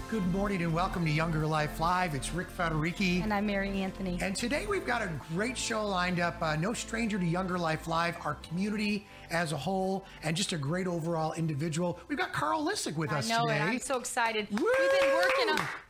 Good morning and welcome to Younger Life Live. It's Rick Federici. And I'm Mary Anthony. And today we've got a great show lined up. No stranger to Younger Life Live, our community as a whole, and just a great overall individual. We've got Carl Lissick with us today. I know it. I'm so excited. Woo!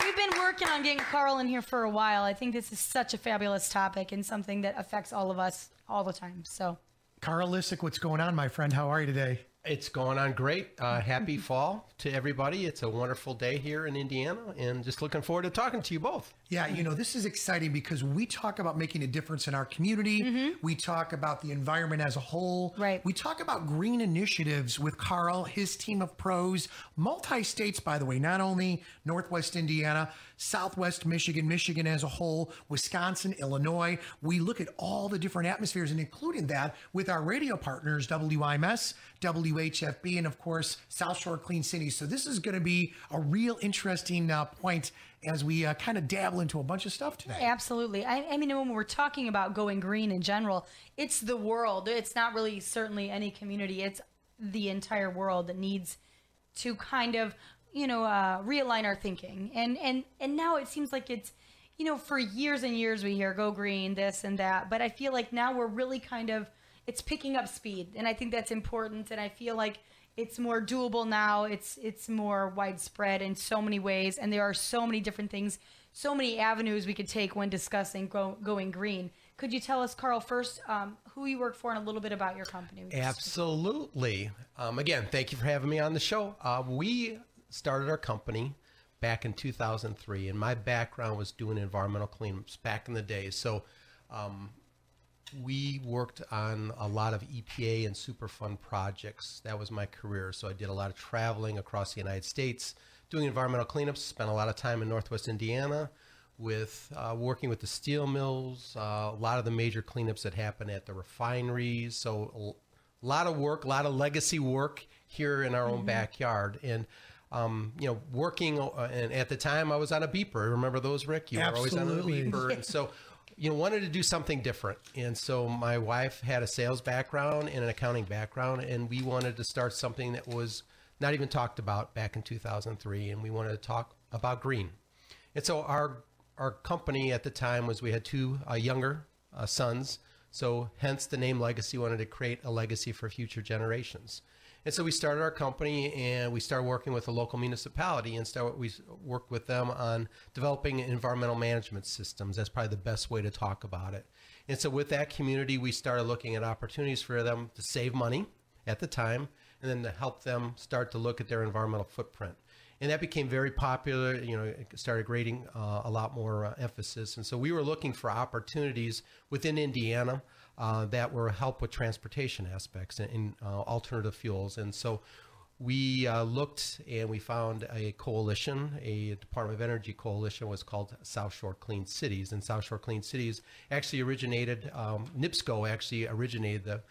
We've been working on getting Carl in here for a while. I think this is such a fabulous topic and something that affects all of us all the time. So, Carl Lissick, what's going on, my friend? How are you today? It's going on great. Happy fall to everybody. It's a wonderful day here in Indiana, and just looking forward to talking to you both. Yeah, you know, this is exciting because we talk about making a difference in our community. Mm-hmm. We talk about the environment as a whole. Right. We talk about green initiatives with Carl, his team of pros, multi-states, by the way, not only Northwest Indiana, Southwest Michigan, Michigan as a whole, Wisconsin, Illinois. We look at all the different atmospheres and including that with our radio partners, WIMS, WHFB, and of course, South Shore Clean Cities. So this is going to be a real interesting point as we kind of dabble into a bunch of stuff today. Absolutely. I mean, when we're talking about going green in general, it's the world. It's not really certainly any community. It's the entire world that needs to kind of, realign our thinking. And now it seems like it's, for years and years we hear go green, this and that. But I feel like now we're really it's picking up speed. And I think that's important. And I feel like it's more doable now. It's more widespread in so many ways. And there are so many different things, so many avenues we could take when discussing going green. Could you tell us, Carl, first, who you work for and a little bit about your company? Absolutely. Again, thank you for having me on the show. We started our company back in 2003, and my background was doing environmental cleanups back in the day. So we worked on a lot of EPA and Superfund projects. That was my career. So I did a lot of traveling across the United States, doing environmental cleanups, spent a lot of time in Northwest Indiana with working with the steel mills, a lot of the major cleanups that happen at the refineries. So a lot of work, a lot of legacy work here in our own backyard. And working, and at the time I was on a beeper. Remember those, Rick? You Absolutely. were always on a beeper. And so, wanted to do something different. And so my wife had a sales background and an accounting background, and we wanted to start something that was not even talked about back in 2003. And we wanted to talk about green. And so our company at the time we had two younger sons. So hence the name Legacy, wanted to create a legacy for future generations. And so we started our company and we started working with a local municipality and we worked with them on developing environmental management systems. That's probably the best way to talk about it. And so with that community, we started looking at opportunities for them to save money at the time and then to help them start to look at their environmental footprint. And that became very popular, it started grading a lot more emphasis. And so we were looking for opportunities within Indiana that were help with transportation aspects and alternative fuels. And so we looked and we found a coalition, a Department of Energy coalition was called South Shore Clean Cities. And South Shore Clean Cities actually originated, NIPSCO actually originated the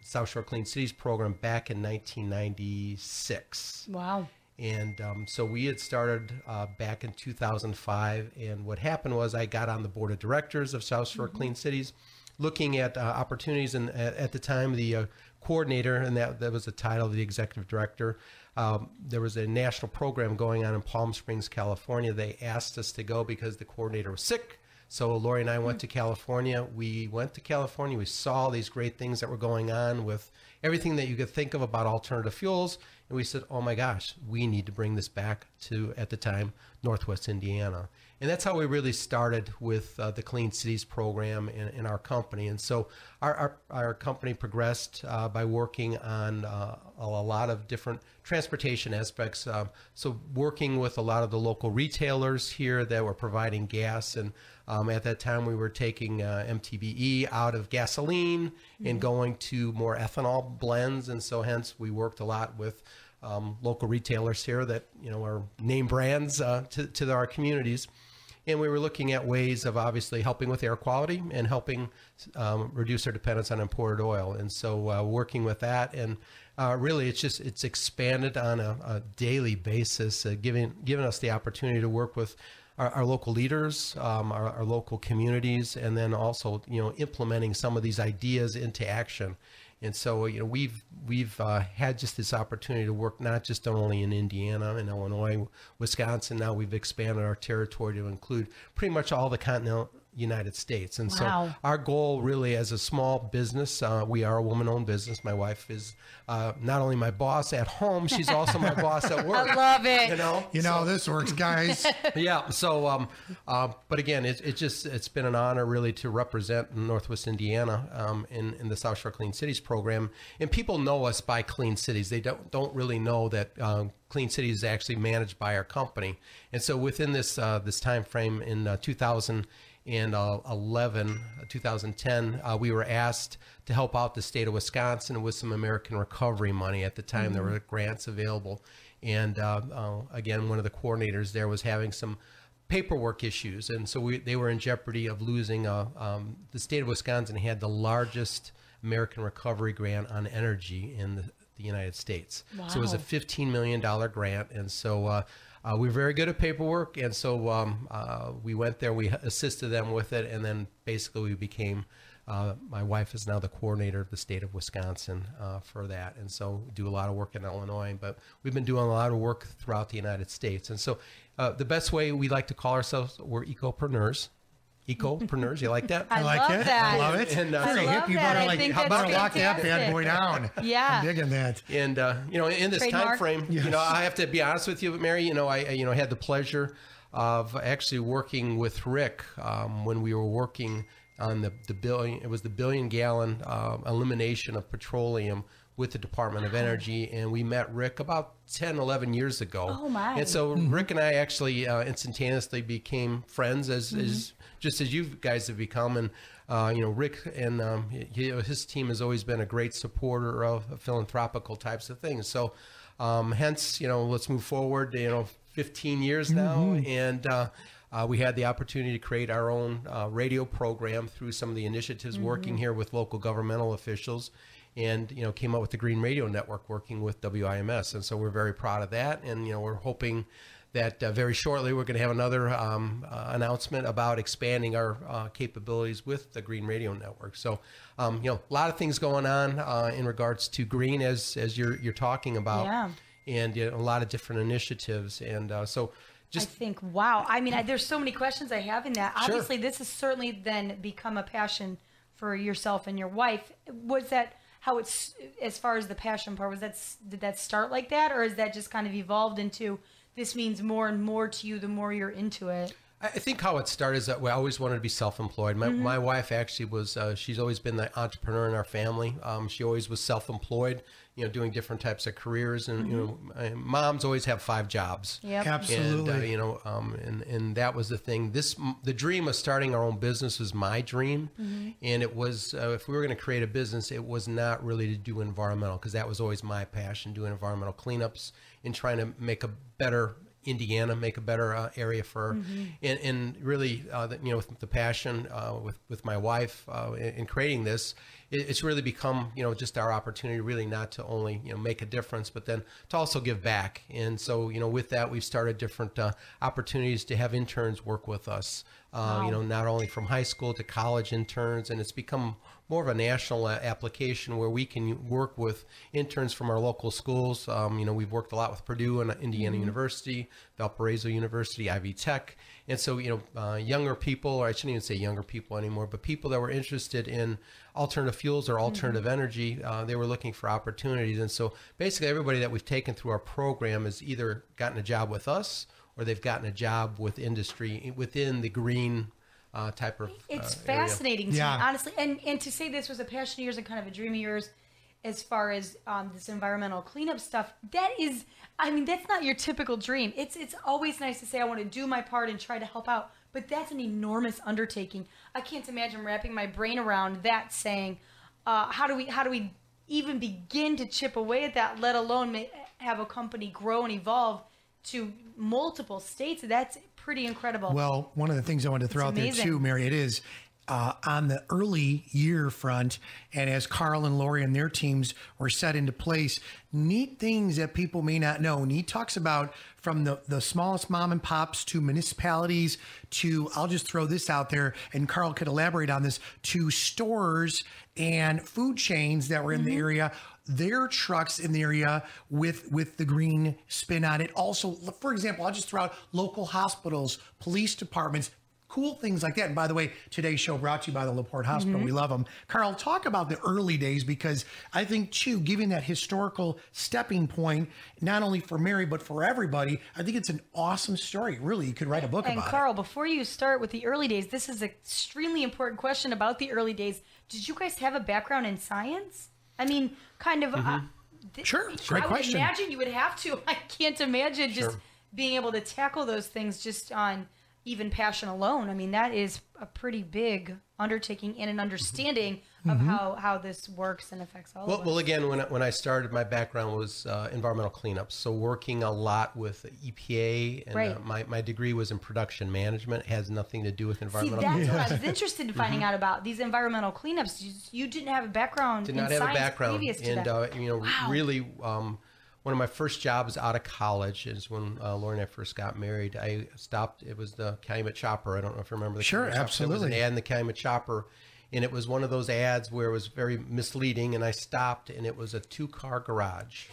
South Shore Clean Cities program back in 1996. Wow. And so we had started back in 2005. And what happened was I got on the board of directors of South Shore Clean Cities, looking at opportunities. And at the time, the coordinator, and that was the title of the executive director, there was a national program going on in Palm Springs, California. They asked us to go because the coordinator was sick. So Lori and I went to California. We went to California. We saw all these great things that were going on with everything that you could think of about alternative fuels. And we said, oh my gosh, we need to bring this back to, at the time, Northwest Indiana. And that's how we really started with the Clean Cities program in our company. And so our company progressed by working on a lot of different transportation aspects. So working with a lot of the local retailers here that were providing gas. And at that time, we were taking MTBE out of gasoline and going to more ethanol blends. And so hence we worked a lot with local retailers here that, are name brands to our communities. And we were looking at ways of obviously helping with air quality and helping reduce our dependence on imported oil. And so working with that, and really it's expanded on a daily basis, giving us the opportunity to work with our local leaders, our local communities, and then also, implementing some of these ideas into action. And so, we've had just this opportunity to work not just only in Indiana and Illinois, Wisconsin. Now we've expanded our territory to include pretty much all the continental United States. And Wow. so our goal really as a small business, we are a woman-owned business. My wife is not only my boss at home, she's also my boss at work. I love it. You know, this works, guys. Yeah. So, but again, it's been an honor really to represent Northwest Indiana in the South Shore Clean Cities program. And people know us by Clean Cities. They don't really know that Clean Cities is actually managed by our company. And so within this time frame in 2010, we were asked to help out the state of Wisconsin with some American Recovery money. At the time, there were grants available. And again, one of the coordinators there was having some paperwork issues. And so they were in jeopardy of losing. The state of Wisconsin had the largest American Recovery grant on energy in the United States. Wow. So it was a $15 million grant. And so we were very good at paperwork, and so we went there, we assisted them with it, and then basically we became, my wife is now the coordinator of the state of Wisconsin for that, and so we do a lot of work in Illinois, but we've been doing a lot of work throughout the United States. And so the best way we like to call ourselves, we're ecopreneurs. Ecopreneurs, you like that? I like love it. that. I love it. And, Very love hip. You that. better I like, think how that's better lock that bad fantastic. boy down. Yeah. I'm digging that. And in this Trademark. time frame, Yes. I have to be honest with you, Mary. I had the pleasure of actually working with Rick when we were working on the billion. It was the billion-gallon elimination of petroleum with the Department of Energy, and we met Rick about 10, 11 years ago. Oh, my. And so Rick and I actually instantaneously became friends, as just as you guys have become. And Rick and his team has always been a great supporter of philanthropical types of things. So hence, let's move forward. 15 years now, and we had the opportunity to create our own radio program through some of the initiatives working here with local governmental officials, and came up with the Green Radio Network working with WIMS. And so we're very proud of that, and we're hoping that very shortly we're going to have another announcement about expanding our capabilities with the Green Radio Network. So a lot of things going on in regards to green, as you're talking about. Yeah. And a lot of different initiatives. And so I think, wow. I mean, there's so many questions I have in that. Sure. Obviously, this has certainly then become a passion for yourself and your wife. Was that how it's, as far as the passion part, did that start like that? Or is that just kind of evolved into, this means more and more to you the more you're into it? I think how it started is that we always wanted to be self-employed. My wife actually was, she's always been the entrepreneur in our family. She always was self-employed, doing different types of careers. And, moms always have 5 jobs. Yep. Absolutely. And that was the thing. The dream of starting our own business was my dream. And it was, if we were going to create a business, it was not really to do environmental, because that was always my passion, doing environmental cleanups and trying to make a better Indiana, make a better area for, and really, with the passion with my wife in creating this, it's really become, just our opportunity really not to only, make a difference, but then to also give back. And so, with that, we've started different opportunities to have interns work with us, not only from high school to college interns, and it's become more of a national application where we can work with interns from our local schools. We've worked a lot with Purdue and Indiana University, Valparaiso University, Ivy Tech. And so, younger people, or I shouldn't even say younger people anymore, but people that were interested in alternative fuels or alternative energy, they were looking for opportunities. And so basically everybody that we've taken through our program has either gotten a job with us or they've gotten a job with industry within the green type of It's area. fascinating to me, Yeah. honestly. And to say this was a passion of yours and kind of a dream of yours as far as this environmental cleanup stuff, that's not your typical dream. It's always nice to say, I want to do my part and try to help out. But that's an enormous undertaking. I can't imagine wrapping my brain around that, saying, how do we even begin to chip away at that, let alone have a company grow and evolve to multiple states? That's pretty incredible. Well, one of the things I wanted to throw out there amazing. too, Mary, it is on the early year front, and as Carl and Lori and their teams were set into place, neat things that people may not know. And he talks about from the smallest mom and pops to municipalities to, I'll just throw this out there, and Carl could elaborate on this, to stores and food chains that were in the area, their trucks in the area with the green spin on it. Also, for example, I'll just throw out local hospitals, police departments, cool things like that. And by the way, today's show brought to you by the LaPorte Hospital. We love them. Carl, talk about the early days, because I think, too, giving that historical stepping point, not only for Mary, but for everybody, I think it's an awesome story. Really, you could write a book about it. And Carl, before you start with the early days, this is an extremely important question about the early days. Did you guys have a background in science? I mean, kind of... Sure, great question. I would imagine you would have to. I can't imagine just being able to tackle those things just on even passion alone. I mean, that is a pretty big undertaking and an understanding of how this works and affects all of us. Well, again, when I started, my background was environmental cleanup. So working a lot with EPA, and my degree was in production management. It has nothing to do with environmental cleanup. That's what I was interested in finding out about, these environmental cleanups. You didn't have a background in science previous to that. You know, really... one of my first jobs out of college is when Lori and I first got married. I stopped. It was the Calumet Chopper. I don't know if you remember the Sure, Calumet Chopper. absolutely. It was an ad in the Calumet Chopper, and it was one of those ads where it was very misleading. And I stopped, and it was a 2-car garage,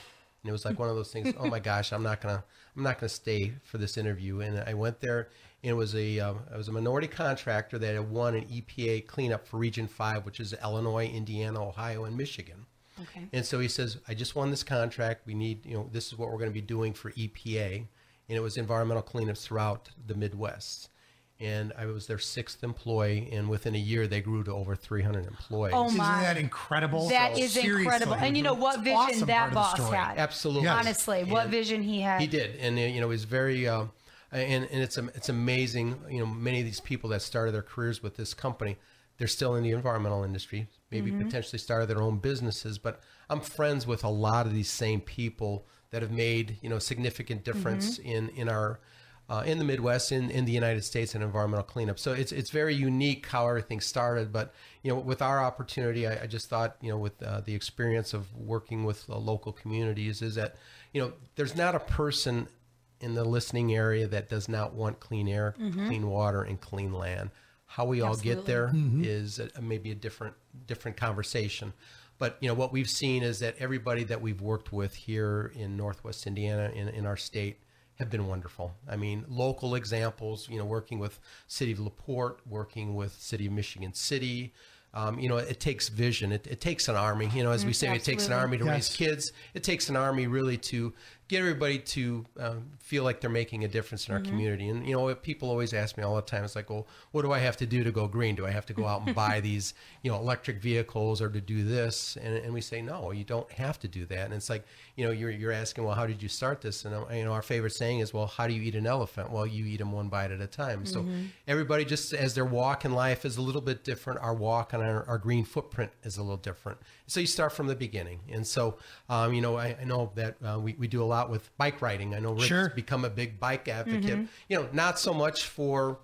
and it was like one of those things. Oh my gosh, I'm not gonna stay for this interview. And I went there, and it was a minority contractor that had won an EPA cleanup for Region 5, which is Illinois, Indiana, Ohio, and Michigan. Okay. And so he says, I just won this contract. We need, this is what we're going to be doing for EPA. And it was environmental cleanups throughout the Midwest. And I was their 6th employee. And within a year, they grew to over 300 employees. Oh, my. Isn't that incredible? That is incredible. And you know what vision awesome that boss had. Absolutely. Yes. Honestly, what vision he had. He did. And, he's very, and it's amazing, many of these people that started their careers with this company, they're still in the environmental industry, maybe potentially started their own businesses. But I'm friends with a lot of these same people that have made, significant difference in our in the Midwest, in the United States, in environmental cleanup. So it's very unique how everything started. But with our opportunity, I just thought, with the experience of working with local communities, is that there's not a person in the listening area that does not want clean air, clean water, and clean land. How we all get there is maybe a different conversation. But, what we've seen is that everybody that we've worked with here in Northwest Indiana, in our state, have been wonderful. I mean, local examples, working with City of LaPorte, working with City of Michigan City. It takes vision. It takes an army. As we say, Absolutely. It takes an army to raise kids. It takes an army really to get everybody to feel like they're making a difference in our community. And, people always ask me all the time, it's like, well, what do I have to do to go green? Do I have to go out and buy these, electric vehicles, or to do this? And we say, no, you don't have to do that. And it's like, you're asking, well, how did you start this? And, our favorite saying is, well, how do you eat an elephant? Well, you eat them one bite at a time. So everybody, just as their walk in life is a little bit different, our walk on our green footprint is a little different. So you start from the beginning. And so, I know that we do a lot with bike riding. I know Rick's become a big bike advocate, not so much for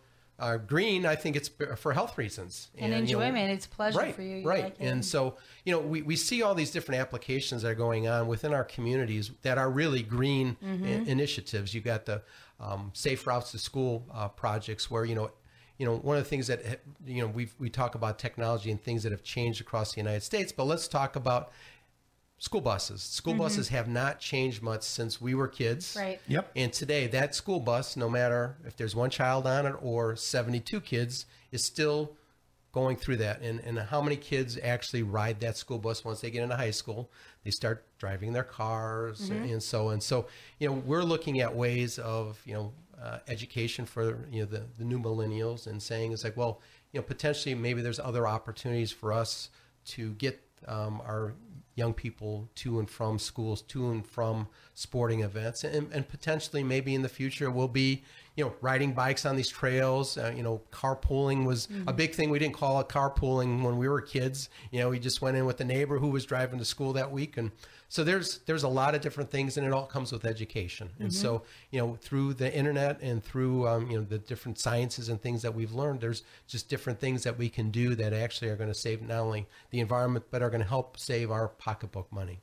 green. I think it's for health reasons. And enjoyment. It's pleasure for you. Right. Like and so, we see all these different applications that are going on within our communities that are really green initiatives. You got the Safe Routes to School projects where, one of the things that, we talk about technology and things that have changed across the United States, but let's talk about school buses. School buses have not changed much since we were kids. Right. Yep. And today, that school bus, no matter if there's one child on it or 72 kids, is still going through that. And how many kids actually ride that school bus once they get into high school? They start driving their cars and so on. So, we're looking at ways of, education for, the new millennials, and saying it's like, well, potentially maybe there's other opportunities for us to get our young people to and from schools, to and from sporting events, and potentially maybe in the future will be, riding bikes on these trails. Carpooling was a big thing. We didn't call it carpooling when we were kids. We just went in with the neighbor who was driving to school that week. And so there's a lot of different things, and it all comes with education. And so, through the internet and through, the different sciences and things that we've learned, there's just different things that we can do that actually are going to save not only the environment, but are going to help save our pocketbook money.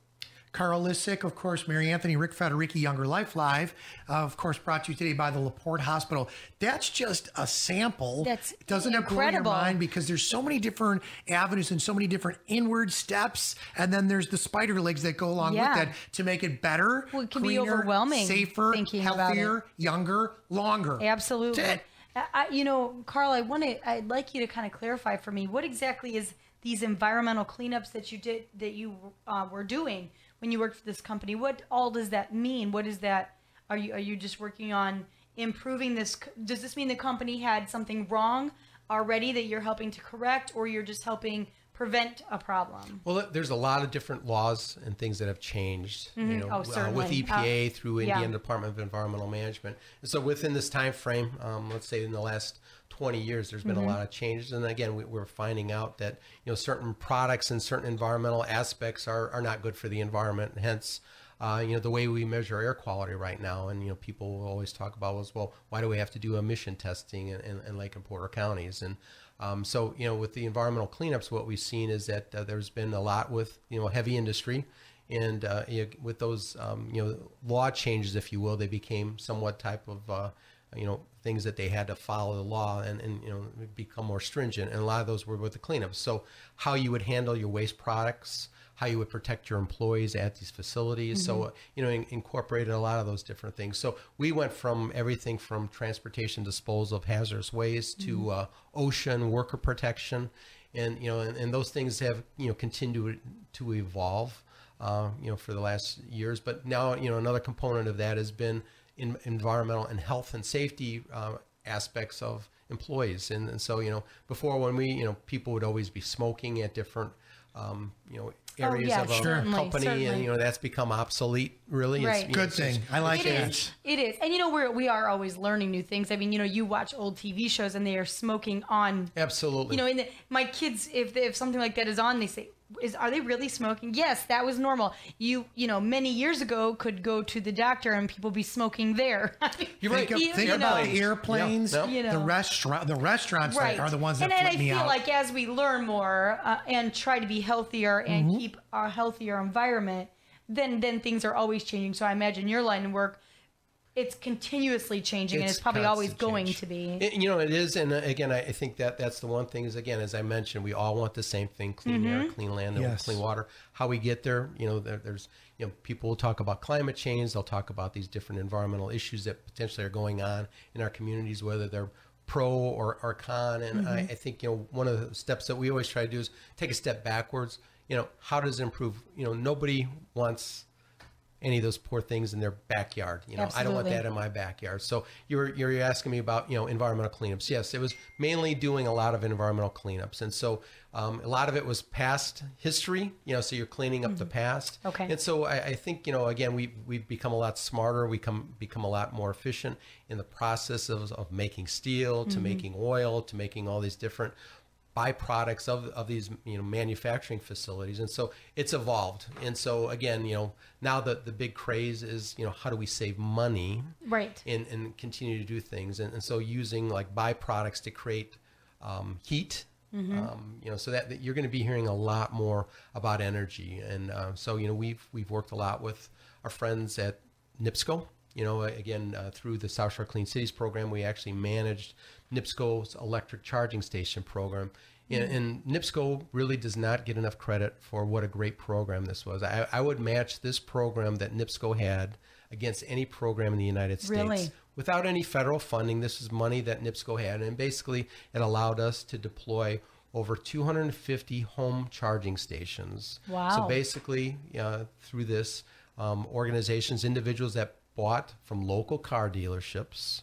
Carl Lissick, of course, Mary Anthony, Rick Federici, Younger Life Live, of course, brought to you today by the LaPorte Hospital. That's just a sample. That's Doesn't it blow your incredible. mind? Because there's so many different avenues and so many different inward steps. And then there's the spider legs that go along with that to make it better, Well, it can be cleaner, overwhelming safer, thinking about healthier, younger, longer. Absolutely. That's it. Carl, I'd like you to kind of clarify for me what exactly is these environmental cleanups that you were doing when you worked for this company. What all does that mean? What is that? Are you just working on improving this? Does this mean the company had something wrong already that you're helping to correct, or you're just helping prevent a problem? Well, there's a lot of different laws and things that have changed, certainly. with EPA through Indiana Department of Environmental Management. And so within this time frame, let's say in the last 20 years, there's been a lot of changes. And again, we're finding out that, certain products and certain environmental aspects are not good for the environment. And hence, the way we measure air quality right now. And, people will always talk about was, well, why do we have to do emission testing in Lake and Porter counties? And so, with the environmental cleanups, what we've seen is that there's been a lot with, heavy industry. And with those, law changes, if you will, they became somewhat type of, things that they had to follow the law and become more stringent. And a lot of those were with the cleanups. So how you would handle your waste products, how you would protect your employees at these facilities. So, incorporated a lot of those different things. So we went from everything from transportation disposal of hazardous waste to ocean worker protection. And, and those things have, continued to evolve, for the last years. But now, another component of that has been in environmental and health and safety aspects of employees. And so, before when we, people would always be smoking at different, areas of a company, and, that's become obsolete, really. Right. Good thing. I like it. It is. And, we are always learning new things. I mean, you watch old TV shows and they are smoking on. Absolutely. My kids, if something like that is on, they say, are they really smoking? Yes, that was normal. Many years ago could go to the doctor and people be smoking there. You're right. Think about the airplanes, the restaurants right. are the ones that and flip me out. I feel like as we learn more and try to be healthier and keep a healthier environment, then things are always changing. So I imagine your line of work, it's continuously changing, and it's probably always going to be. It is. And again, I think that's the one thing is, again, as I mentioned, we all want the same thing: clean air, clean land, and clean water. How we get there, there's, people will talk about climate change. They'll talk about these different environmental issues that potentially are going on in our communities, whether they're pro or con. And I think, one of the steps that we always try to do is take a step backwards. How does it improve? Nobody wants any of those poor things in their backyard. I don't want that in my backyard. So you're asking me about, environmental cleanups. Yes, it was mainly doing a lot of environmental cleanups. And so a lot of it was past history, so you're cleaning up the past. Okay. And so I think, again, we've become a lot smarter. We become a lot more efficient in the process of making steel, to making oil, to making all these different byproducts of these manufacturing facilities. And so it's evolved. And so again, now the big craze is how do we save money, right, and continue to do things, and so using like byproducts to create heat, so that you're going to be hearing a lot more about energy. And so we've worked a lot with our friends at NIPSCO. Again, through the South Shore Clean Cities program, we actually managed NIPSCO's electric charging station program. And NIPSCO really does not get enough credit for what a great program this was. I would match this program that NIPSCO had against any program in the United States. Really? Without any federal funding. This is money that NIPSCO had. And basically, it allowed us to deploy over 250 home charging stations. Wow. So basically, through this, organizations, individuals that bought from local car dealerships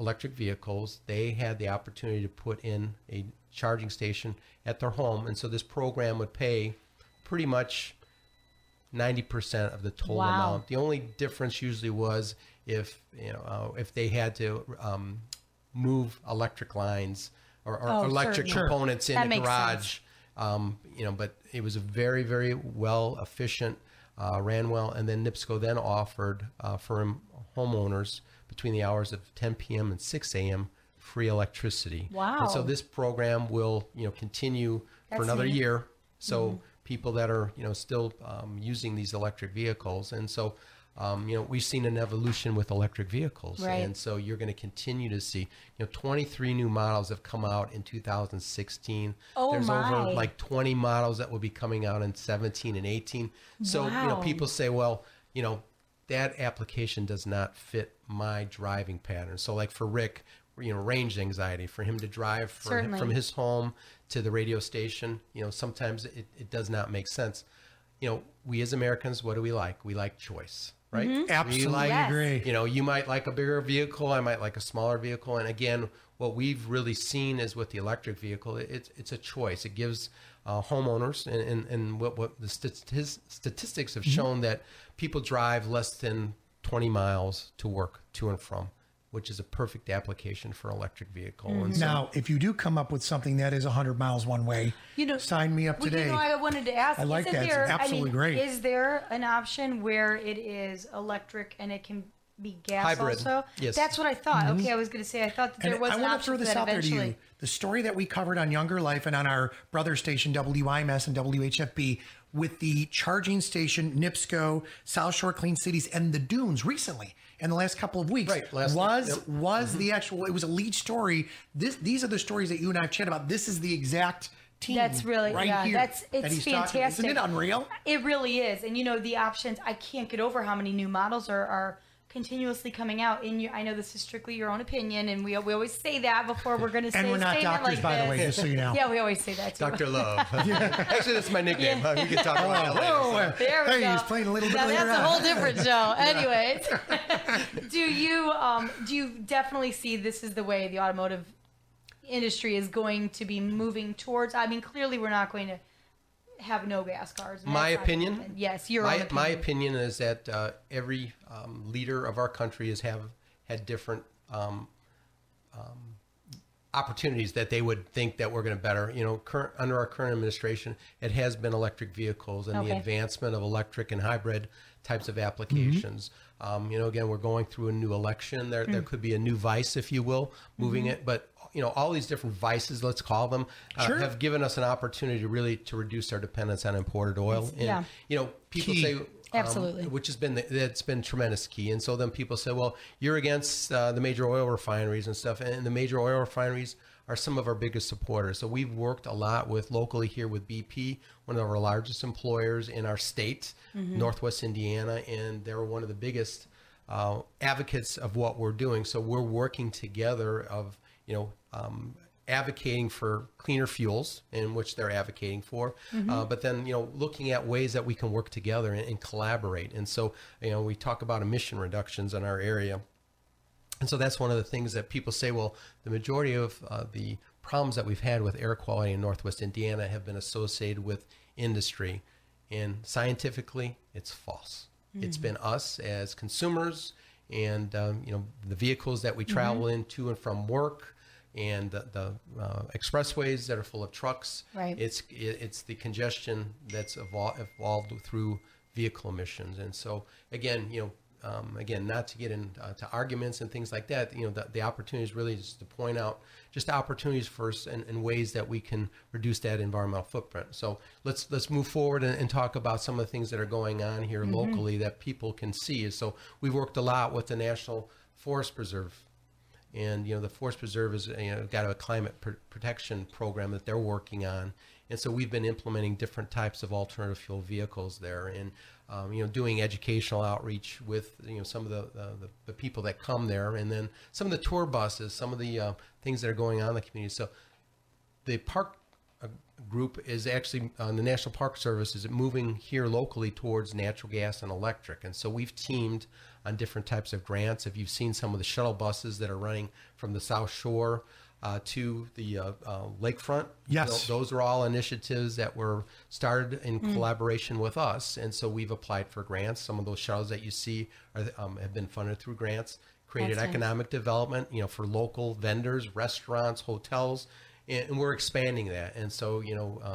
electric vehicles, they had the opportunity to put in a charging station at their home. And so this program would pay pretty much 90% of the total Wow. amount. The only difference usually was if if they had to move electric lines or Oh, electric certainly. components in That the makes garage. But it was a very, very well efficient, ran well. And then NIPSCO then offered for homeowners between the hours of 10 p.m. and 6 a.m. free electricity. Wow. And so this program will continue for That's another neat. year. So people that are still using these electric vehicles, and so we've seen an evolution with electric vehicles, Right. and so you're going to continue to see 23 new models have come out in 2016. Oh, There's my. over like 20 models that will be coming out in 17 and 18. So Wow. people say, well, that application does not fit my driving pattern. So like for Rick, range anxiety, for him to drive Certainly. from his home to the radio station, sometimes it does not make sense. We as Americans, what do we like? We like choice, right? Absolutely We like, Yes. agree. you might like a bigger vehicle, I might like a smaller vehicle. And again, what we've really seen is with the electric vehicle, it's a choice. It gives homeowners, and what the statistics have shown that people drive less than 20 miles to work, to and from, which is a perfect application for an electric vehicle. And so, Now, if you do come up with something that is 100 miles one way, sign me up Well, today. I wanted to ask. I like isn't that. It's There, absolutely great. Is there an option where it is electric and it can be gas Hybrid. also? Yes. That's what I thought. Okay, I was going to say I thought that there And was I an want to option throw for this that out there to eventually. you. The story that we covered on Younger Life and on our brother station WIMS and WHFB with the charging station NIPSCO, South Shore Clean Cities, and the Dunes recently in the last couple of weeks Right, last was week, the actual. It was a lead story. These are the stories that you and I have chatted about. This is the exact team. That's really right yeah. here That's that it's he's talking. fantastic. Isn't it unreal? It really is, and the options. I can't get over how many new models are continuously coming out. I know this is strictly your own opinion, and we always say that before we're going to say And a we're not statement doctors, like by this. the way, just so you know. Yeah, we always say that too. Dr. Love. Actually, that's my nickname. Yeah. We can talk about that later. Oh, There we hey, go. he's playing a little bit Now, later that's a on. whole different show. Anyways, do you definitely see this is the way the automotive industry is going to be moving towards? I mean, clearly we're not going to have no gas cars. My That's not opinion? gonna happen. Yes, your own opinion. My opinion is that every leader of our country has had different opportunities that they would think that we're going to better. Under our current administration, it has been electric vehicles and the Okay. advancement of electric and hybrid types of applications. Again, we're going through a new election. There could be a new vice, if you will, moving it. But all these different vices, let's call them, Sure. have given us an opportunity to reduce our dependence on imported oil. And people Key. say. Absolutely. Which has been that's been tremendous key. And so then people say, well, you're against the major oil refineries and stuff, and the major oil refineries are some of our biggest supporters. So we've worked a lot locally here with BP, one of our largest employers in our state, Northwest Indiana, and they're one of the biggest advocates of what we're doing. So we're working together of advocating for cleaner fuels, in which they're advocating for, but then looking at ways that we can work together and collaborate. And so we talk about emission reductions in our area, and so that's one of the things that people say. Well, the majority of the problems that we've had with air quality in Northwest Indiana have been associated with industry, and scientifically, it's false. It's been us as consumers, and the vehicles that we travel in to and from work, and the expressways that are full of trucks. Right. It's the congestion that's evolved through vehicle emissions. And so again, not to get into arguments and things like that, the opportunity is really just to point out just opportunities first and ways that we can reduce that environmental footprint. So let's move forward and talk about some of the things that are going on here locally that people can see. So we've worked a lot with the National Forest Preserve. And the Forest Preserve has got a climate protection program that they're working on, and so we've been implementing different types of alternative fuel vehicles there, and doing educational outreach with some of the people that come there, and then some of the tour buses, some of the things that are going on in the community. So the park group is actually the National Park Service is moving here locally towards natural gas and electric, and so we've teamed on different types of grants. If you've seen some of the shuttle buses that are running from the South Shore to the lakefront. Yes. Those are all initiatives that were started in collaboration with us. And so we've applied for grants. Some of those shuttles that you see are, have been funded through grants, created That's nice. economic development, for local vendors, restaurants, hotels, and we're expanding that. And so,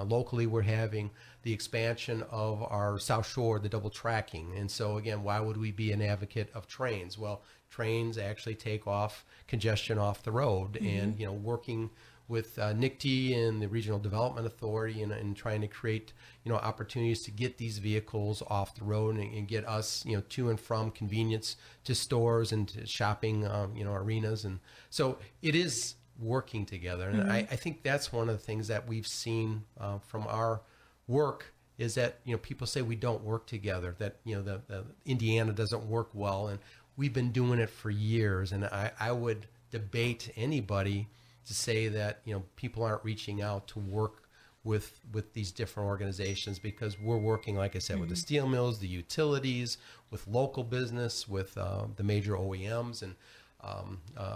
locally we're having the expansion of our South Shore, the double tracking. And so again, why would we be an advocate of trains? Well, trains actually take off congestion off the road, and working with NICTE and the Regional Development Authority and trying to create opportunities to get these vehicles off the road and get us to and from convenience to stores and to shopping arenas. And so it is working together, and I think that's one of the things that we've seen from our work is that people say we don't work together, that the Indiana doesn't work well, and we've been doing it for years. And I would debate anybody to say that people aren't reaching out to work with these different organizations, because we're working, like I said, with the steel mills, the utilities, with local business, with the major OEMs and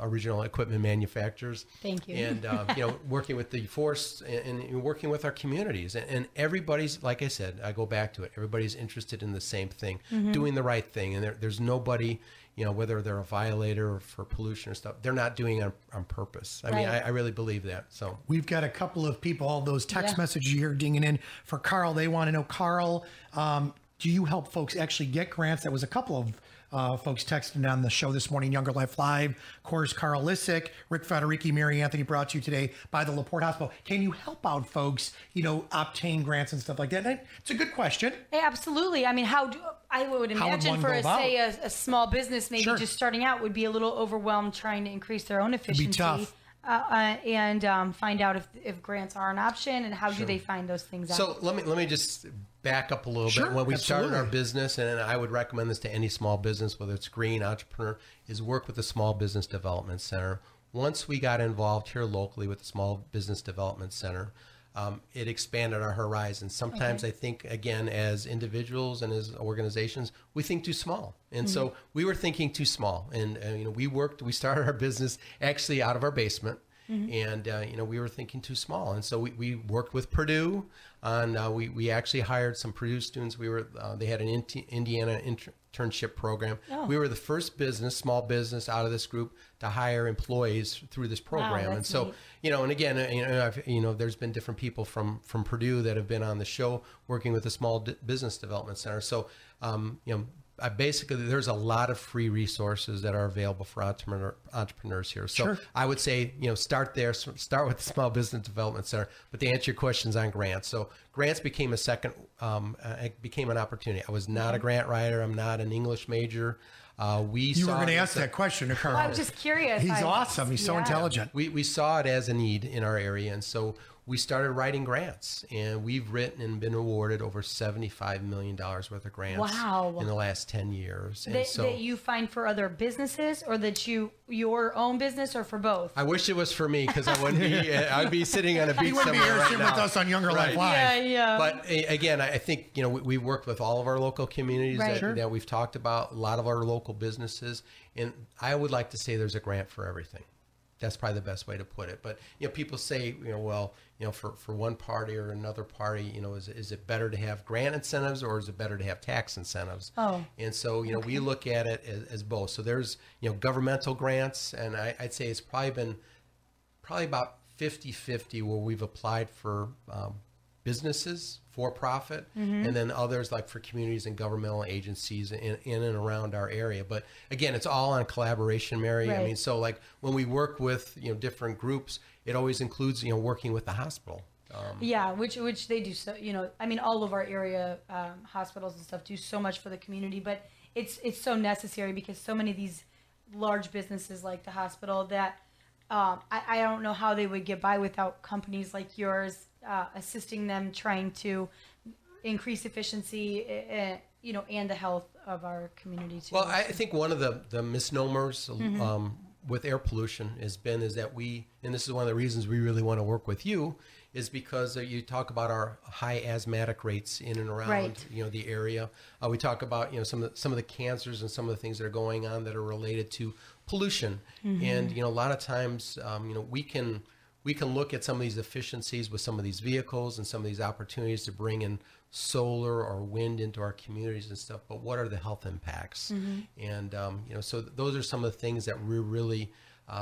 original equipment manufacturers. Thank you. And working with the force and working with our communities, and everybody's, like I said, I go back to it, everybody's interested in the same thing, doing the right thing. And there's nobody, whether they're a violator or for pollution or stuff, they're not doing it on purpose. I mean, I really believe that. So we've got a couple of people, all those text messages you hear dinging in for Carl. They want to know, Carl, do you help folks actually get grants? That was a couple of folks texting on the show this morning, Younger Life Live. Of course, Carl Lissick, Rick Federici, Mary Anthony brought to you today by the LaPorte Hospital. Can you help out folks, obtain grants and stuff like that? And it's a good question. Yeah, absolutely. I mean, I would imagine for a small business, maybe just starting out, would be a little overwhelmed trying to increase their own efficiency. It'd be tough. And find out if grants are an option, and how do they find those things out? So let me just back up a little bit. When we started our business, and I would recommend this to any small business, whether it's green, entrepreneur, is work with the Small Business Development Center. Once we got involved here locally with the Small Business Development Center, it expanded our horizons. Sometimes I think, again, as individuals and as organizations, we think too small. And so we were thinking too small. And, we started our business actually out of our basement. And, we were thinking too small. And so we worked with Purdue on, we actually hired some Purdue students. They had an Indiana internship program. We were the first small business out of this group to hire employees through this program. And so, neat. And again, there's been different people from Purdue that have been on the show working with the Small Business Development Center. So, basically, there's a lot of free resources that are available for entrepreneurs here. So I would say, start there, start with the Small Business Development Center. But to answer your questions on grants, so grants became it became an opportunity. I was not a grant writer. I'm not an English major. You were going to ask that question to Carl. Well, I'm just curious. He's awesome. He's so intelligent. We saw it as a need in our area, and so we started writing grants, and we've written and been awarded over $75 million worth of grants in the last 10 years. And that you find for other businesses, or that your own business, or for both? I wish it was for me, because I wouldn't be. I'd be sitting on a beach somewhere right now. He wouldn't be here with us on Younger Life Live. Yeah. But again, I think we worked with all of our local communities that we've talked about, a lot of our local businesses, and I would like to say there's a grant for everything. That's probably the best way to put it. But people say, for one party or another party, is it better to have grant incentives, or is it better to have tax incentives? And so we look at it as both. So there's governmental grants, and I'd say it's probably about 50-50 where we've applied for businesses, for profit, and then others like for communities and governmental agencies in and around our area. But again, it's all on collaboration, Mary. I mean, so like when we work with different groups, it always includes working with the hospital. Which they do. So all of our area hospitals and stuff do so much for the community, but it's so necessary, because so many of these large businesses like the hospital that I don't know how they would get by without companies like yours assisting them, trying to increase efficiency, and the health of our community too. Well, I think one of the misnomers with air pollution is that and this is one of the reasons we really want to work with you, is because you talk about our high asthmatic rates in and around, Right. the area. We talk about, some of the cancers and some of the things that are going on that are related to pollution. And, a lot of times, we can look at some of these efficiencies with some of these vehicles and some of these opportunities to bring in solar or wind into our communities and stuff, but what are the health impacts? And, so those are some of the things that we really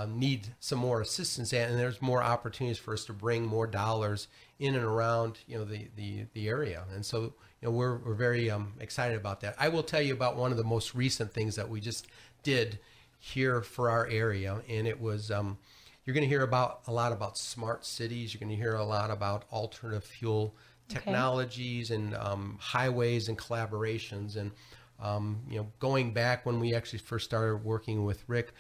need some more assistance at, and there's more opportunities for us to bring more dollars in and around, the area. And so, we're very excited about that. I will tell you about one of the most recent things that we just did here for our area, and it was, you're going to hear a lot about smart cities. You're going to hear a lot about alternative fuel technologies and highways and collaborations. And, going back when we actually first started working with Rick,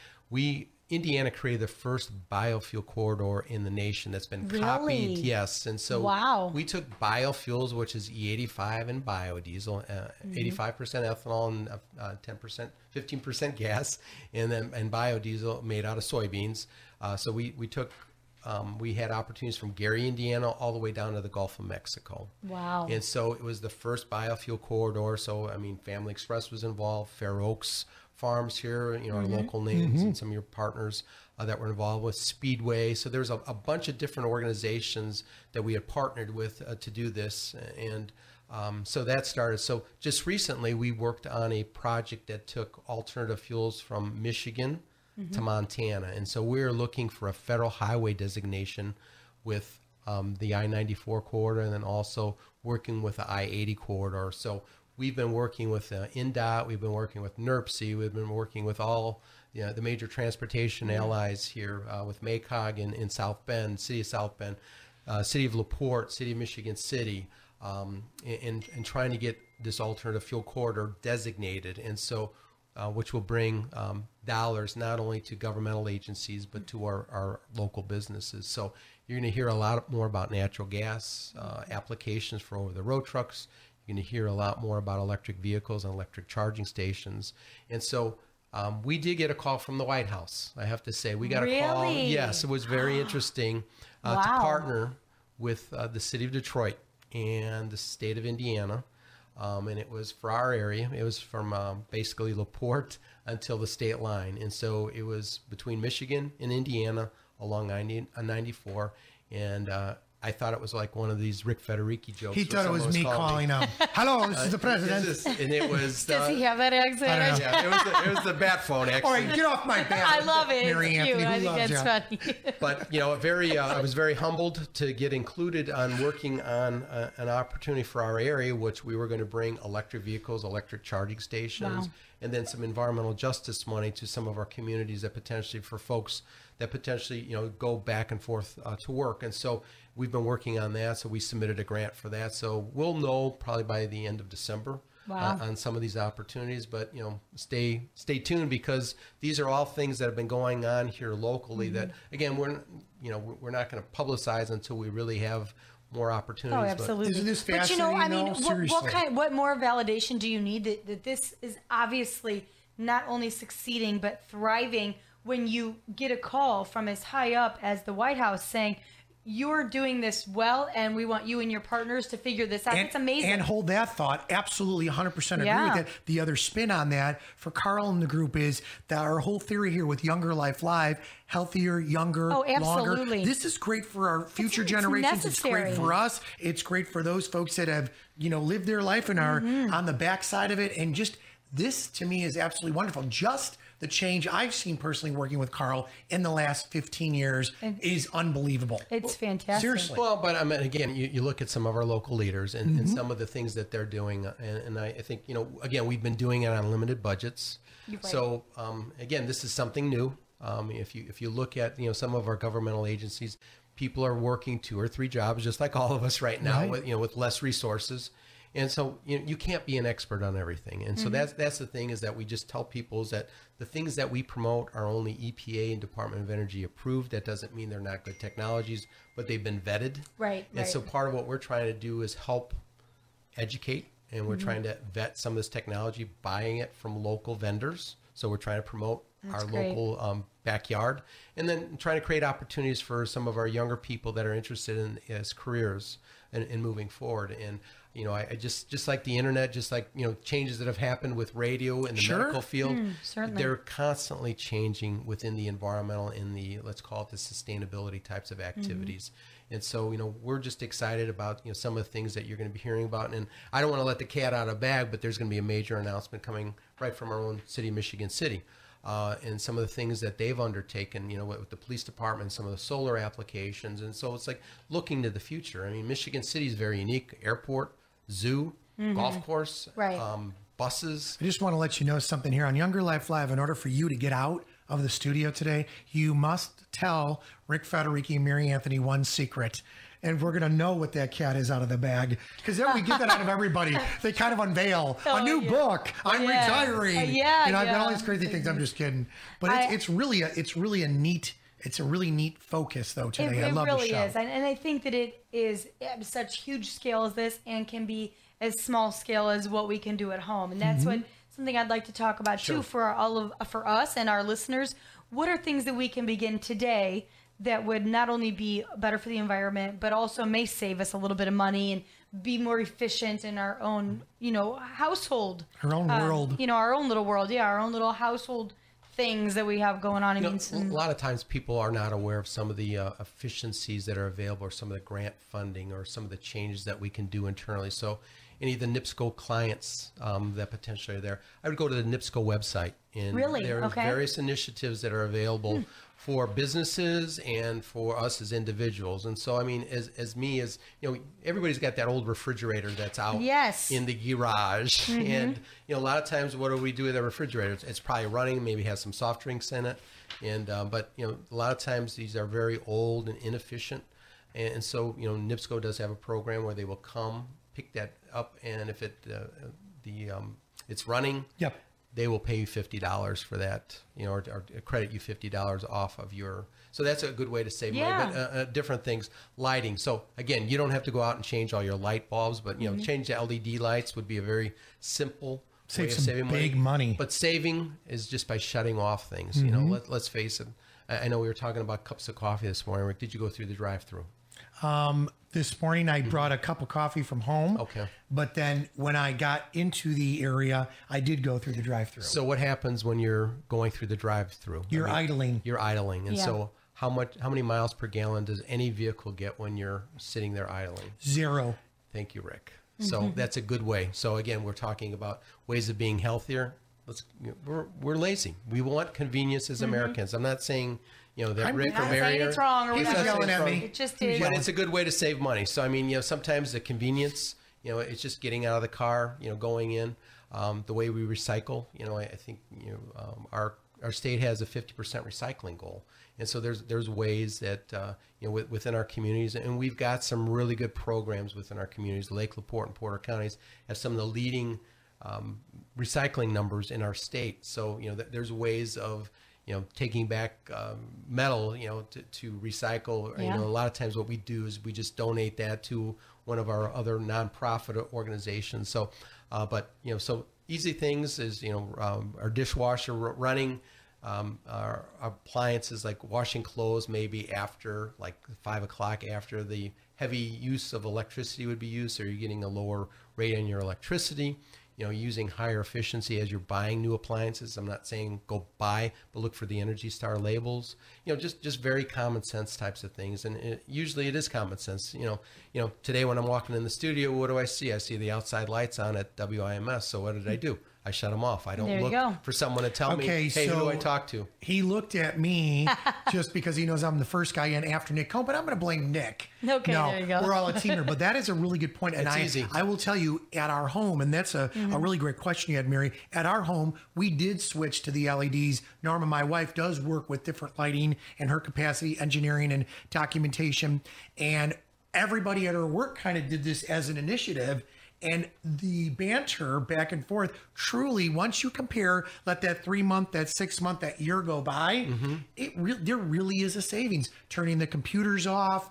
Indiana created the first biofuel corridor in the nation that's been copied. Yes. And so we took biofuels, which is E85 and biodiesel, 85% ethanol and 15% gas, and biodiesel made out of soybeans. So we took, we had opportunities from Gary, Indiana, all the way down to the Gulf of Mexico. Wow. And so it was the first biofuel corridor. So, Family Express was involved, Fair Oaks Farms here, our local names and some of your partners that were involved with Speedway. So there's a bunch of different organizations that we had partnered with to do this. And so that started. So just recently we worked on a project that took alternative fuels from Michigan to Montana. And so we're looking for a federal highway designation with the I-94 corridor, and then also working with the I-80 corridor. So we've been working with INDOT, we've been working with NERC, we've been working with all the major transportation allies here with MACOG in South Bend, City of South Bend, City of LaPorte, City of Michigan City, and trying to get this alternative fuel corridor designated. And so, which will bring dollars not only to governmental agencies, but to our local businesses. So you're going to hear a lot more about natural gas applications for over-the-road trucks. You're going to hear a lot more about electric vehicles and electric charging stations. And so we did get a call from the White House. I have to say, we got a call. Yes, it was very interesting to partner with the city of Detroit and the state of Indiana. And it was for our area. It was from basically LaPorte until the state line. And so it was between Michigan and Indiana along I-94. And I thought it was like one of these Rick Federici jokes. He thought it was me calling him. Hello, this is the president. And it was. Does he have that accent? Yeah, it was the bat phone, actually. All right, get off my bat. I love it. Mary It's cute. Anthony, I think that's funny. But I was very humbled to get included on working on an opportunity for our area, which we were going to bring electric vehicles, electric charging stations, and then some environmental justice money to some of our communities that potentially for folks that potentially go back and forth to work. And so we've been working on that. So we submitted a grant for that. So we'll know probably by the end of December on some of these opportunities. But stay tuned, because these are all things that have been going on here locally that, again, we're not going to publicize until we really have more opportunities. Oh, absolutely. Isn't this fascinating? What more validation do you need that this is obviously not only succeeding but thriving, when you get a call from as high up as the White House saying, you're doing this well, and we want you and your partners to figure this out. It's amazing. And hold that thought. Absolutely 100% agree with it. The other spin on that for Carl and the group is that our whole theory here with YoungerLife Live, healthier, younger, longer. This is great for our future generations. It's great for us. It's great for those folks that have, lived their life and are on the backside of it. And just this, to me, is absolutely wonderful. Just the change I've seen personally working with Carl in the last 15 years is unbelievable. It's fantastic. Seriously. Well, but again, you look at some of our local leaders and some of the things that they're doing. And I think, again, we've been doing it on limited budgets. Right. So, again, this is something new. If you look at, some of our governmental agencies, people are working 2 or 3 jobs, just like all of us right now, with less resources. And so you can't be an expert on everything. And so that's the thing, is that we just tell people is that the things that we promote are only EPA and Department of Energy approved. That doesn't mean they're not good technologies, but they've been vetted. Right. And so part of what we're trying to do is help educate, and we're trying to vet some of this technology, buying it from local vendors. So we're trying to promote our great. local backyard, and then trying to create opportunities for some of our younger people that are interested in as careers and moving forward. And I just like the internet, just like changes that have happened with radio in the medical field, certainly. they're constantly changing within the environmental, in the, let's call it, the sustainability types of activities. And so, we're just excited about, some of the things that you're going to be hearing about. And I don't want to let the cat out of the bag, but there's going to be a major announcement coming right from our own city, Michigan City. And some of the things that they've undertaken, with the police department, some of the solar applications. And so it's like looking to the future. I mean, Michigan City is very unique. Airport, zoo, golf course, Right. Buses. I just want to let you know something here on Younger Life Live. In order for you to get out of the studio today, you must tell Rick Federici and Mary Anthony one secret. And we're going to know what that cat is out of the bag. Because then we get that out of everybody. They kind of unveil a new book. I'm retiring. I've got all these crazy things. I'm just kidding. But it's really a neat focus though today. I love the show. It really is. And I think that it is at such huge scale as this and can be as small scale as what we can do at home. And that's something I'd like to talk about too for us and our listeners. What are things that we can begin today that would not only be better for the environment, but also may save us a little bit of money and be more efficient in our own, household. Our own world. Our own little world. Yeah, our own little household things that we have going on. A lot of times people are not aware of some of the efficiencies that are available, or some of the grant funding, or some of the changes that we can do internally. So any of the NIPSCO clients that potentially are there, I would go to the NIPSCO website. And there are various initiatives that are available for businesses and for us as individuals. And so, I mean, as everybody's got that old refrigerator that's out in the garage. And, a lot of times, what do we do with the refrigerator? It's probably running, maybe has some soft drinks in it. And, but, a lot of times these are very old and inefficient. And so, NIPSCO does have a program where they will come, pick that up. And if it's running, they will pay you $50 for that, or credit you $50 off of your. So that's a good way to save money. But different things, lighting. So again, you don't have to go out and change all your light bulbs, but change the LED lights would be a very simple way of saving big money. But saving is just by shutting off things. Let's face it. I know we were talking about cups of coffee this morning. Rick, did you go through the drive-through? This morning I brought a cup of coffee from home. Okay. But then when I got into the area, I did go through the drive-through. So what happens when you're going through the drive-through? You're idling. You're idling. And so how many miles per gallon does any vehicle get when you're sitting there idling? 0. Thank you, Rick. So that's a good way. So again, we're talking about ways of being healthier. We're lazy. We want convenience as Americans. I'm not saying that Rick or Mary it's wrong, or he's yelling at me. It just is. But it's a good way to save money. So I mean, sometimes the convenience, it's just getting out of the car, going in. The way we recycle, I think our state has a 50% recycling goal, and so there's ways that within our communities, and we've got some really good programs within our communities. Lake LaPorte and Porter counties have some of the leading recycling numbers in our state. So there's ways of taking back metal, to recycle. A lot of times what we do is we just donate that to one of our other nonprofit organizations. So, so easy things is, our dishwasher running, our appliances like washing clothes, maybe after like 5 o'clock after the heavy use of electricity would be used. So you're getting a lower rate on your electricity. Using higher efficiency as you're buying new appliances. I'm not saying go buy, but look for the Energy Star labels. Just very common sense types of things. And usually it is common sense. Today when I'm walking in the studio, what do I see? I see the outside lights on at WIMS. So what did I do? I shut them off. I don't look for someone to tell me, hey, who do I talk to? He looked at me just because he knows I'm the first guy in after Nick Cohn, but I'm going to blame Nick. Okay, no, there you go. We're all a teamer, but that is a really good point. And easy. I will tell you, at our home, and that's a really great question you had, Mary. At our home, we did switch to the LEDs. Norma, my wife, does work with different lighting and her capacity, engineering and documentation. And everybody at her work kind of did this as an initiative. And the banter back and forth, truly, once you compare, let that 3 month, that 6 month, that year go by, there really is a savings. Turning the computers off,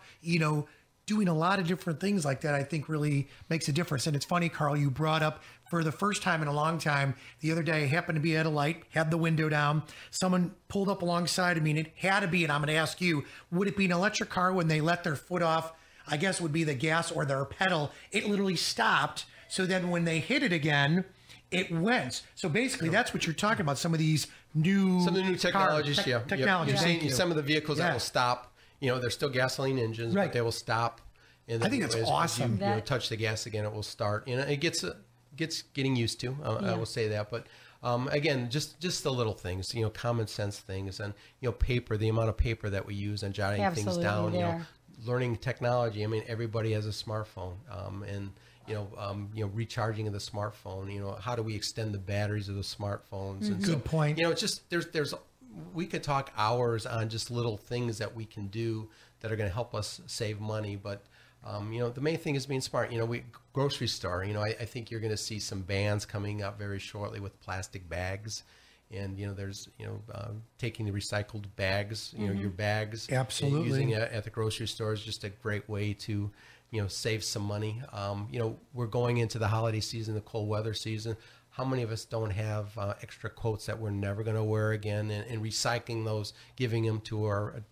doing a lot of different things like that, I think really makes a difference. And it's funny, Carl, you brought up for the first time in a long time, the other day, I happened to be at a light, had the window down. Someone pulled up alongside of me, and it had to be, and I'm going to ask you, would it be an electric car when they let their foot off? I guess it would be the gas or their pedal. It literally stopped. So then when they hit it again, it went. So basically, that's what you're talking about. Some of these new technologies, technologies. You're seeing some of the vehicles that will stop. They're still gasoline engines, but they will stop. And I think that's awesome. You touch the gas again, it will start. It gets getting used to. I will say that, but again, just the little things, common sense things, and paper. The amount of paper that we use and jotting things down. Learning technology. I mean, everybody has a smartphone, and recharging of the smartphone. How do we extend the batteries of the smartphones? And Good point. It's just there's we could talk hours on just little things that we can do that are going to help us save money, but the main thing is being smart. Grocery store. I think you're going to see some bans coming up very shortly with plastic bags, and there's taking the recycled bags. Your bags. Absolutely. Using it at the grocery store is just a great way to save some money. We're going into the holiday season, the cold weather season. How many of us don't have extra coats that we're never going to wear again, and recycling those, giving them to our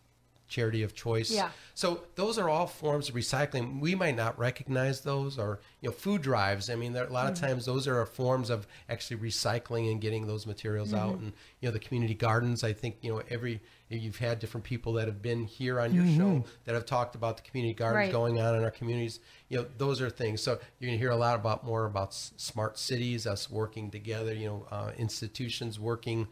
charity of choice? Yeah. So those are all forms of recycling. We might not recognize those, or food drives. I mean, a lot of times those are forms of actually recycling and getting those materials out. And the community gardens. I think you've had different people that have been here on your show that have talked about the community gardens going on in our communities. Those are things. So you're going to hear a lot more about smart cities, us working together. Institutions working.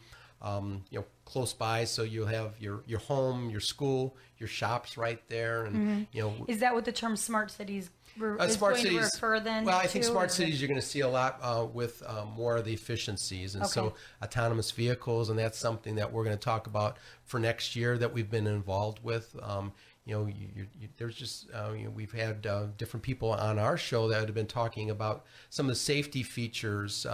Close by, so you'll have your home, your school, your shops right there, and Is that what the term smart cities is smart going cities, to refer then? Well, I think smart cities you're going to see a lot with more of the efficiencies, and so autonomous vehicles, and that's something that we're going to talk about for next year that we've been involved with. There's just we've had different people on our show that have been talking about some of the safety features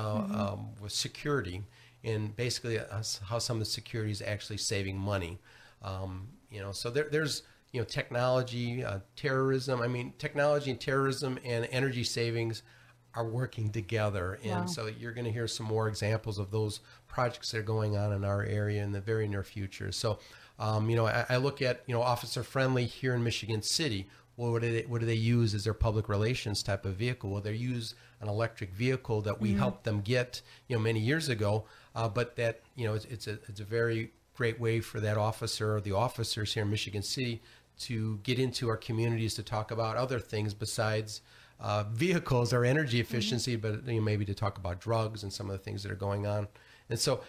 with security. And basically how some of the security is actually saving money. So there's technology, terrorism. I mean, technology and terrorism and energy savings are working together. And so you're going to hear some more examples of those projects that are going on in our area in the very near future. So, I look at, officer friendly here in Michigan City. Well, what do they use as their public relations type of vehicle? Well, they use an electric vehicle that we helped them get, many years ago. But that, it's a very great way for that officer or the officers here in Michigan City to get into our communities to talk about other things besides vehicles or energy efficiency, but maybe to talk about drugs and some of the things that are going on. And so,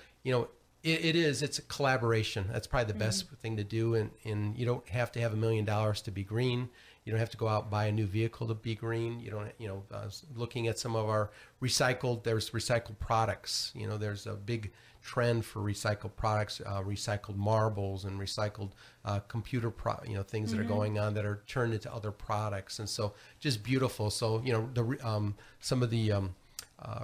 it's a collaboration. That's probably the best thing to do. And you don't have to have $1 million to be green. You don't have to go out and buy a new vehicle to be green. You don't, looking at some of our there's recycled products. There's a big trend for recycled products, recycled marbles and recycled computer, things that are going on that are turned into other products. And so just beautiful. So, some of the,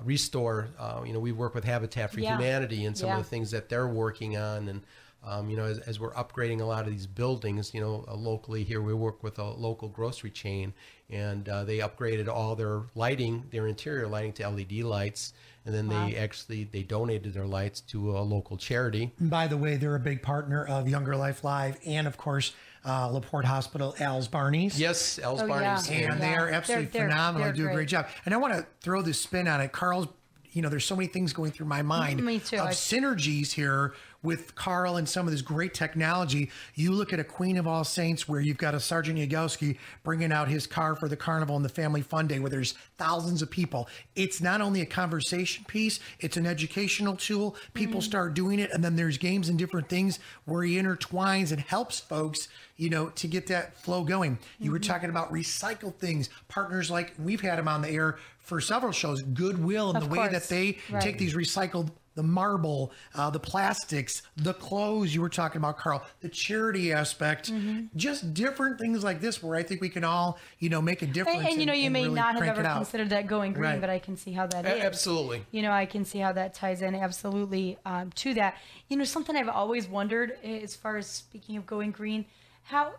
Restore, we work with Habitat for Humanity and some of the things that they're working on. And, as we're upgrading a lot of these buildings, locally here, we work with a local grocery chain, and they upgraded all their lighting, their interior lighting, to LED lights. And then they donated their lights to a local charity. By the way, they're a big partner of YoungerLife Live and, of course, LaPorte Hospital, Al's Barney's. Yes, Al's Barney's. And they are absolutely phenomenal. They do a great job. And I want to throw this spin on it. Carl's, there's so many things going through my mind. Me too. Of synergies here with Carl and some of this great technology. You look at a Queen of All Saints where you've got a Sergeant Yagelski bringing out his car for the carnival and the family fun day where there's thousands of people. It's not only a conversation piece, it's an educational tool. People start doing it, and then there's games and different things where he intertwines and helps folks, to get that flow going. You were talking about recycled things, partners like we've had them on the air for several shows, Goodwill, and the way that they take these recycled, the marble, the plastics, the clothes you were talking about, Carl, the charity aspect, just different things like this where I think we can all, make a difference. And you may really not have ever considered that going green, but I can see how that is. Absolutely. I can see how that ties in absolutely to that. Something I've always wondered as far as speaking of going green, how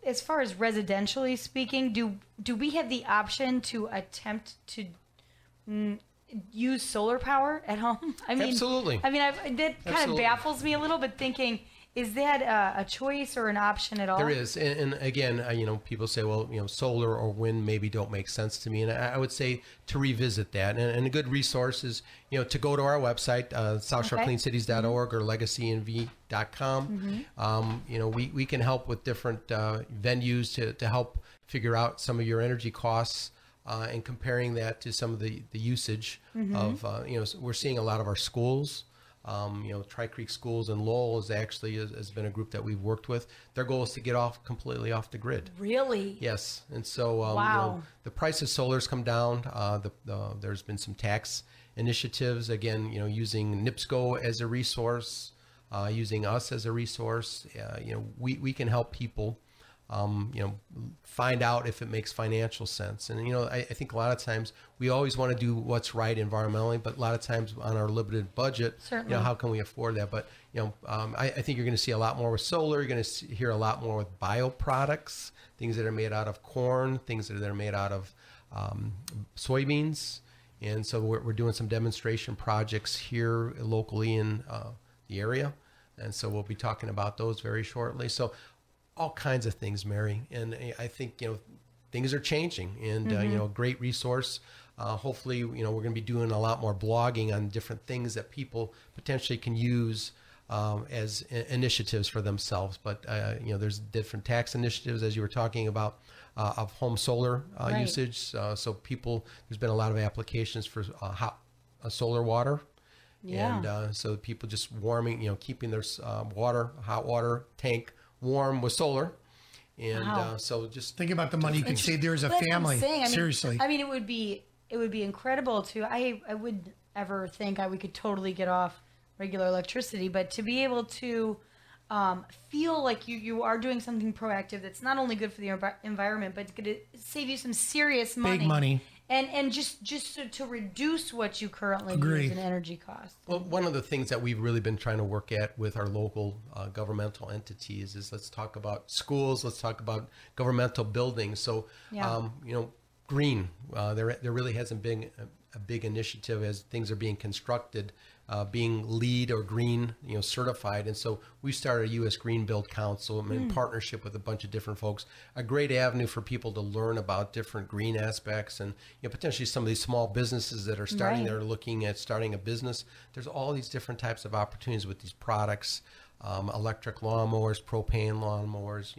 as far as residentially speaking, do we have the option to attempt to use solar power at home? I mean, Absolutely. I mean, that kind of baffles me a little bit. Thinking, is that a choice or an option at all? There is, and again, people say, well, solar or wind maybe don't make sense to me, and I would say to revisit that. And a good resource is, to go to our website, SouthShoreCleanCities.org or LegacyNV.com. We can help with different venues to help figure out some of your energy costs. And comparing that to some of the usage of, we're seeing a lot of our schools, Tri Creek Schools in Lowell has been a group that we've worked with. Their goal is to get completely off the grid. Really? Yes. And so, wow. The price of solar's come down. There's been some tax initiatives, again, using NIPSCO as a resource, using us as a resource. We can help people find out if it makes financial sense. And, I think a lot of times we always want to do what's right environmentally, but a lot of times on our limited budget, certainly, how can we afford that? But, I think you're going to see a lot more with solar. You're going to hear a lot more with bioproducts, things that are made out of corn, things that are made out of soybeans. And so we're doing some demonstration projects here locally in the area. And so we'll be talking about those very shortly. So all kinds of things, Mary. And I think, things are changing, and, a great resource. Hopefully, we're going to be doing a lot more blogging on different things that people potentially can use as initiatives for themselves. But, there's different tax initiatives, as you were talking about, of home solar usage. So there's been a lot of applications for hot solar water. Yeah. And so people just warming, keeping their hot water tank warm with solar. And wow. So just think about the money you can save there as a family. Seriously. I mean, it would be incredible to, I would ever think we could totally get off regular electricity, but to be able to feel like you are doing something proactive that's not only good for the environment, but it's going to save you some serious money. Big money. And just to reduce what you currently use in energy costs. Well, one of the things that we've really been trying to work at with our local governmental entities is, let's talk about schools, let's talk about governmental buildings. So, green, there really hasn't been a big initiative as things are being constructed, being LEED or green, certified. And so we started a U.S. Green Build Council in partnership with a bunch of different folks, a great avenue for people to learn about different green aspects, and potentially some of these small businesses that are starting, they're looking at starting a business. There's all these different types of opportunities with these products. Electric lawnmowers, propane lawnmowers,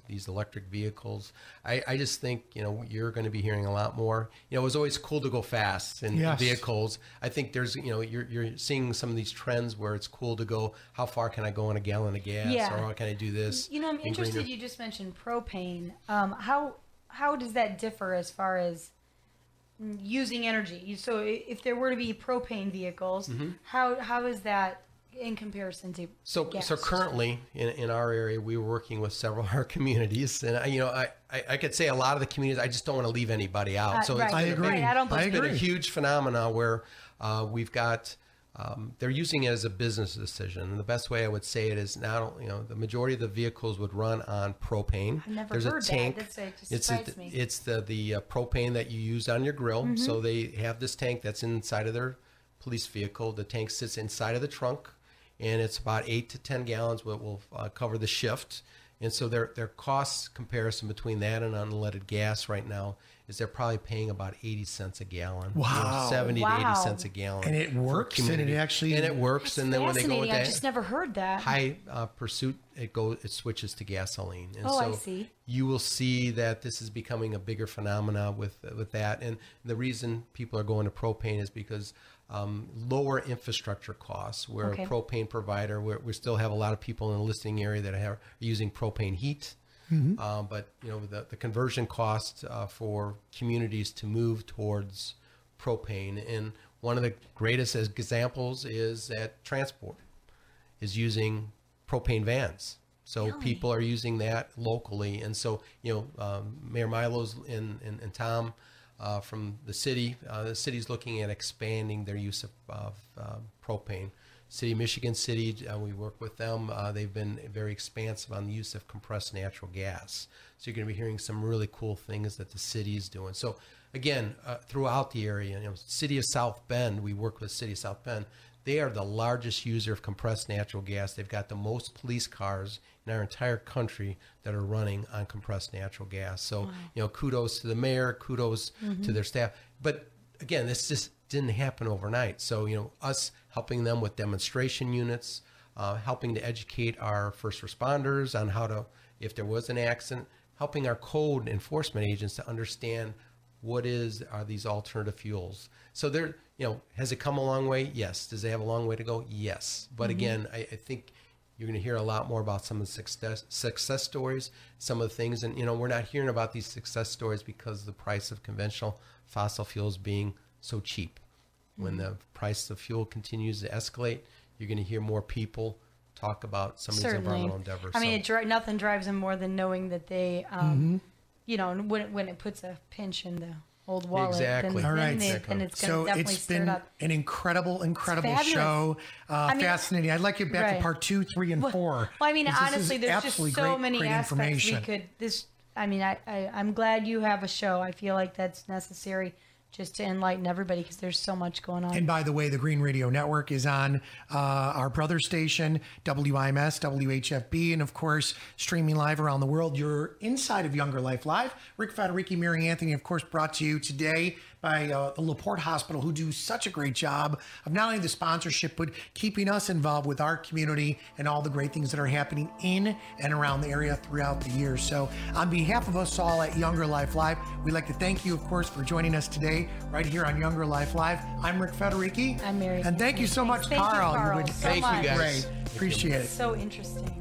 these electric vehicles. I just think, you're going to be hearing a lot more. It was always cool to go fast in vehicles. I think there's, you're seeing some of these trends where it's cool to go, how far can I go on a gallon of gas? Or how can I do this? I'm interested, you just mentioned propane. How does that differ as far as using energy? So if there were to be propane vehicles, how is that in comparison to gas? So currently in our area, we were working with several of our communities, and I could say a lot of the communities, I just don't want to leave anybody out. So I agree. It's been a huge phenomena where we've got they're using it as a business decision, and the best way I would say it is now the majority of the vehicles would run on propane. I've never There's heard a tank. That. It's the propane that you use on your grill. So they have this tank that's inside of their police vehicle. The tank sits inside of the trunk, and it's about 8 to 10 gallons will cover the shift. And so their cost comparison between that and unleaded gas right now is they're probably paying about 80 cents a gallon. Wow. 70 to 80 cents a gallon. And it works, and it works. And then when they go into I just never heard that. high pursuit, it switches to gasoline. And I see. You will see that this is becoming a bigger phenomena with that. And the reason people are going to propane is because lower infrastructure costs. We're a propane provider. We still have a lot of people in the listening area that are using propane heat. But the conversion cost for communities to move towards propane, and one of the greatest examples is that transport is using propane vans. So people are using that locally, and so Mayor Milo's and Tom from the city's looking at expanding their use of propane. City of Michigan City, we work with them. They've been very expansive on the use of compressed natural gas. So you're going to be hearing some really cool things that the city is doing. So again, throughout the area, City of South Bend, we work with City of South Bend. They are the largest user of compressed natural gas. They've got the most police cars in our entire country that are running on compressed natural gas. So, kudos to the mayor, kudos to their staff. But again, this just didn't happen overnight. So, us helping them with demonstration units, helping to educate our first responders on how to, if there was an accident, helping our code enforcement agents to understand what are these alternative fuels. So there, has it come a long way? Yes. Does it have a long way to go? Yes. But again, I think you're going to hear a lot more about some of the success stories, some of the things. And, we're not hearing about these success stories because of the price of conventional fossil fuels being so cheap. When the price of fuel continues to escalate, you're going to hear more people talk about some of these environmental endeavors. I mean, nothing drives them more than knowing that they, when it puts a pinch in the old wallet, exactly. All right. And it's going to definitely it's been an incredible show. Fascinating. I'd like you back to part 2, 3, and 4. Well, I mean, honestly, there's just so many aspects we could. I'm glad you have a show. I feel like that's necessary, just to enlighten everybody, because there's so much going on. And by the way, the Green Radio Network is on our brother station, WIMS, WHFB, and of course, streaming live around the world. You're inside of Younger Life Live. Rick Federici, Mary Anthony, of course, brought to you today by the LaPorte Hospital, who do such a great job of not only the sponsorship, but keeping us involved with our community and all the great things that are happening in and around the area throughout the year. So on behalf of us all at Younger Life Live, we'd like to thank you, of course, for joining us today right here on Younger Life Live. I'm Rick Federici. I'm Mary. And thank you so much, Carl. Thank you, Carl. Thank you, guys. Great. Appreciate it. So interesting.